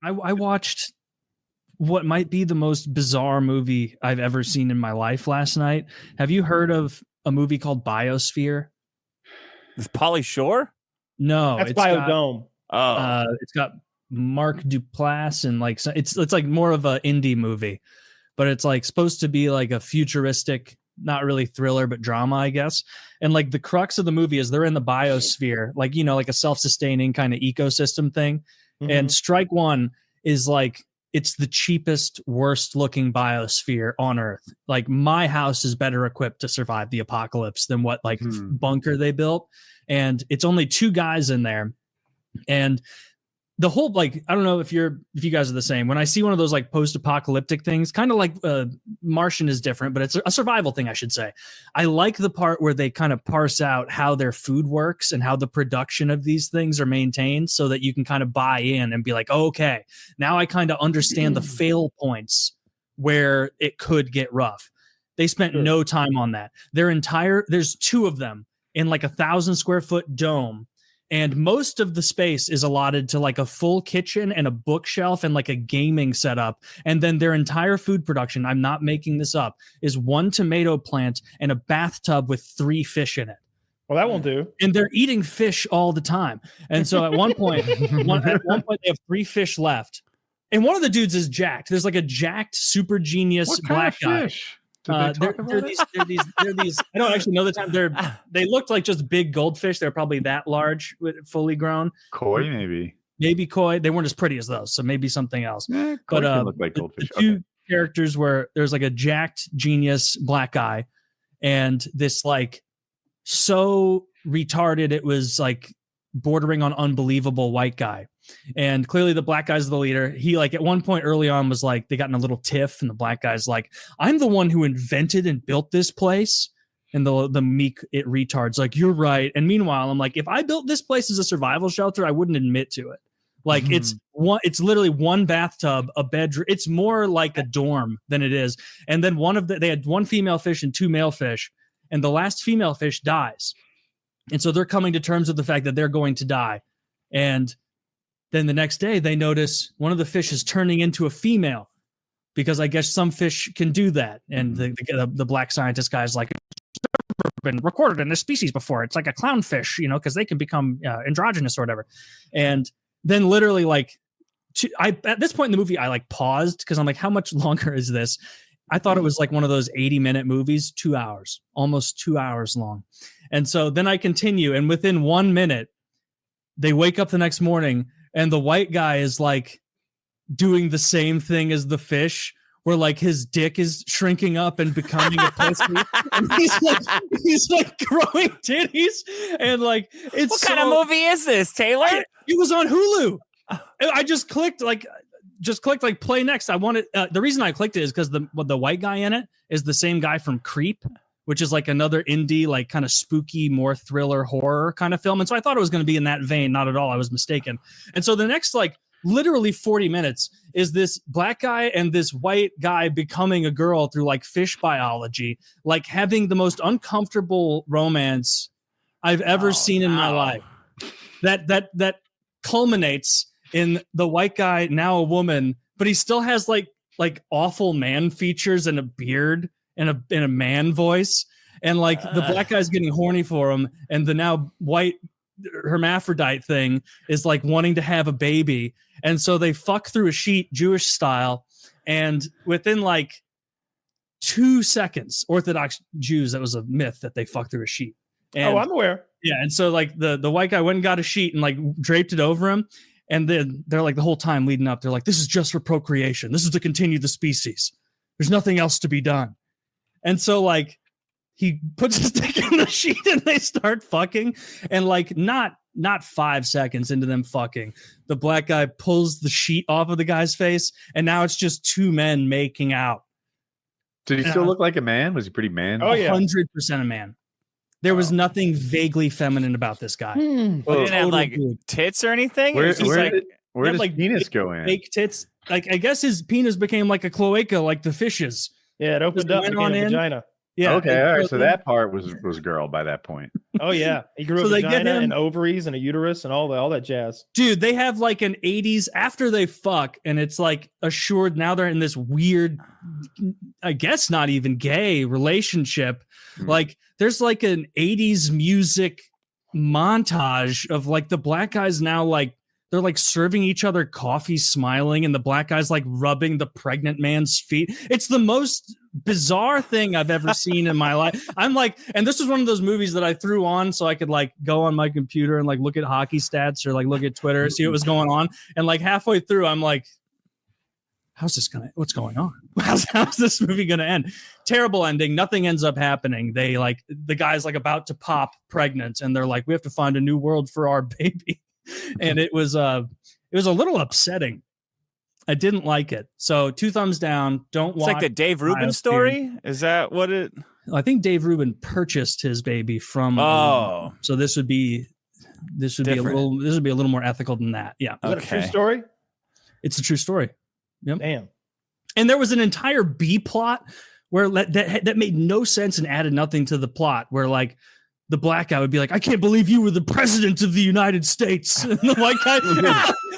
I watched what might be the most bizarre movie I've ever seen in my life last night. Have you heard of a movie called Biosphere? Is Pauly Shore? No, That's Biodome. It's got Mark Duplass and like it's like more of an indie movie, but it's like supposed to be like a futuristic, not really thriller, but drama, I guess. And like the crux of the movie is they're in the biosphere, like, you know, like a self-sustaining kind of ecosystem thing. Mm-hmm. And strike one is like, it's the cheapest, worst looking biosphere on Earth. Like my house is better equipped to survive the apocalypse than what like bunker they built. And it's only 2 guys in there. And the whole, like, I don't know if you guys are the same. When I see one of those like post-apocalyptic things, kind of like Martian is different, but it's a survival thing, I should say. I like the part where they kind of parse out how their food works and how the production of these things are maintained so that you can kind of buy in and be like, oh, okay, now I kind of understand the fail points where it could get rough. They spent no time on that. There's 2 of them in like 1,000 square foot dome. And most of the space is allotted to like a full kitchen and a bookshelf and like a gaming setup. And then their entire food production, I'm not making this up, is 1 tomato plant and a bathtub with 3 fish in it. Well, that won't do. And they're eating fish all the time. And so at one point, they have 3 fish left. And one of the dudes is jacked. There's like a jacked super genius black guy. Fish? They're these. I don't actually know the time. They looked like just big goldfish. They're probably that large, fully grown. Koi, maybe koi. They weren't as pretty as those, so maybe something else. Koi but can look like goldfish. The 2 characters were there's like a jacked genius black guy, and this like so retarded it was like bordering on unbelievable white guy. And clearly the black guy's the leader. He like at one point early on was like, they got in a little tiff and the black guy's like, I'm the one who invented and built this place. And the meek retard's like, you're right. And meanwhile, I'm like, if I built this place as a survival shelter, I wouldn't admit to it. Like it's literally 1 bathtub, a bedroom. It's more like a dorm than it is. And then they had 1 female fish and 2 male fish. And the last female fish dies. And so they're coming to terms with the fact that they're going to die. And then the next day, they notice one of the fish is turning into a female because I guess some fish can do that. And the black scientist guy's like, it's never been recorded in this species before. It's like a clownfish, you know, because they can become androgynous or whatever. And then literally like, at this point in the movie, I like paused because I'm like, how much longer is this? I thought it was like one of those 80-minute movies, 2 hours, almost 2 hours long. And so then I continue. And within 1 minute, they wake up the next morning and the white guy is like doing the same thing as the fish, where like his dick is shrinking up and becoming a pussy. And he's like growing titties. And like, it's what kind of movie is this, Taylor? It was on Hulu. I just clicked like play next. I wanted, the reason I clicked it is because the white guy in it is the same guy from Creep, which is like another indie, like kind of spooky, more thriller horror kind of film. And so I thought it was going to be in that vein. Not at all. I was mistaken. And so the next like literally 40 minutes is this black guy and this white guy becoming a girl through like fish biology, like having the most uncomfortable romance I've ever seen in my life. That culminates in the white guy, now a woman, but he still has like awful man features and a beard and a man voice. And like the black guy's getting horny for him. And the now white hermaphrodite thing is like wanting to have a baby. And so they fuck through a sheet, Jewish style. And within like 2 seconds, Orthodox Jews, that was a myth that they fuck through a sheet. And, I'm aware. Yeah. And so like the white guy went and got a sheet and like draped it over him. And then they're like the whole time leading up, they're like, this is just for procreation. This is to continue the species. There's nothing else to be done. And so like he puts his dick in the sheet and they start fucking. And like not 5 seconds into them fucking, the black guy pulls the sheet off of the guy's face. And now it's just 2 men making out. Did he still look like a man? Was he pretty man? Oh, yeah. 100% a man. There was nothing vaguely feminine about this guy. Well, he didn't have like tits or anything. Where did like penis go in? Fake tits. Like I guess his penis became like a cloaca, like the fish's. Yeah, it opened up and became a vagina. Yeah. Okay. All right. So that part was girl by that point. Oh yeah, he grew a vagina and ovaries and a uterus and all that jazz. Dude, they have like an 80s after they fuck, and it's like assured now they're in this weird, I guess not even gay relationship. Like there's like an 80s music montage of like the black guys now like they're like serving each other coffee, smiling, and the black guy's like rubbing the pregnant man's feet. It's the most bizarre thing I've ever seen in my life. I'm like, and this was one of those movies that I threw on so I could like go on my computer and like look at hockey stats or like look at Twitter, see what was going on. And like halfway through, I'm like, what's going on? How's this movie gonna end? Terrible ending. Nothing ends up happening. They like the guy's like about to pop pregnant, and they're like, we have to find a new world for our baby. And it was a little upsetting. I didn't like it. So 2 thumbs down. Don't watch. It's like the Dave Rubin story. Is that what it? I think Dave Rubin purchased his baby from. So this would be a little more ethical than that. Yeah. Is that a true story? It's a true story. Yep. Damn. And there was an entire B plot where that made no sense and added nothing to the plot. Where like the black guy would be like, "I can't believe you were the president of the United States," and the white guy,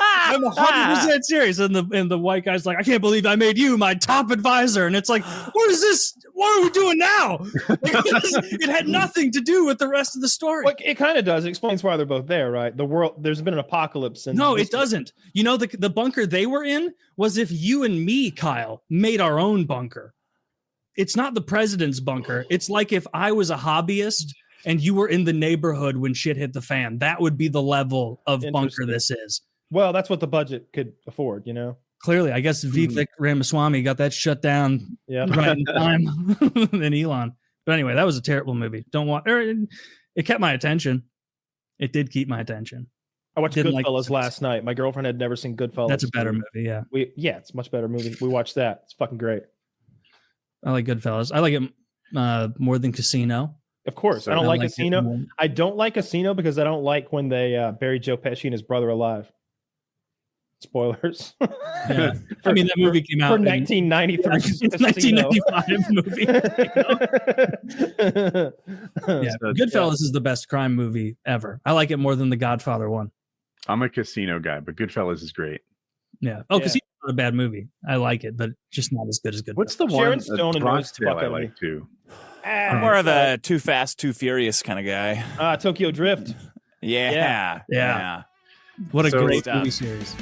"I'm 100% serious," and the white guy's like, "I can't believe I made you my top advisor," and it's like, what is this? What are we doing now? It had nothing to do with the rest of the story. Well, it kind of does. It explains why they're both there, right? The world, there's been an apocalypse. And no, it doesn't. You know, the bunker they were in was if you and me, Kyle, made our own bunker. It's not the president's bunker. It's like if I was a hobbyist and you were in the neighborhood when shit hit the fan. That would be the level of bunker this is. Well, that's what the budget could afford, you know? Clearly, I guess Vivek Ramaswamy got that shut down right in time than Elon. But anyway, that was a terrible movie. Don't want. It kept my attention. It did keep my attention. I watched Goodfellas last night. My girlfriend had never seen Goodfellas. That's a better movie, yeah. It's a much better movie. We watched that. It's fucking great. I like Goodfellas. I like it more than Casino. Of course. I don't like Casino. I don't like Casino because I don't like when they bury Joe Pesci and his brother alive. Spoilers. Yeah. I mean, that movie came out for 1993. It's 1995 movie. Goodfellas is the best crime movie ever. I like it more than The Godfather one. I'm a Casino guy, but Goodfellas is great. Yeah. Oh, Casino's not a bad movie. I like it, but just not as good as Goodfellas. What's the Sharon one? Stone and Bronx Tale I like too. I'm more of a Too Fast, Too Furious kind of guy. Tokyo Drift. Yeah. What a great stuff. movie series.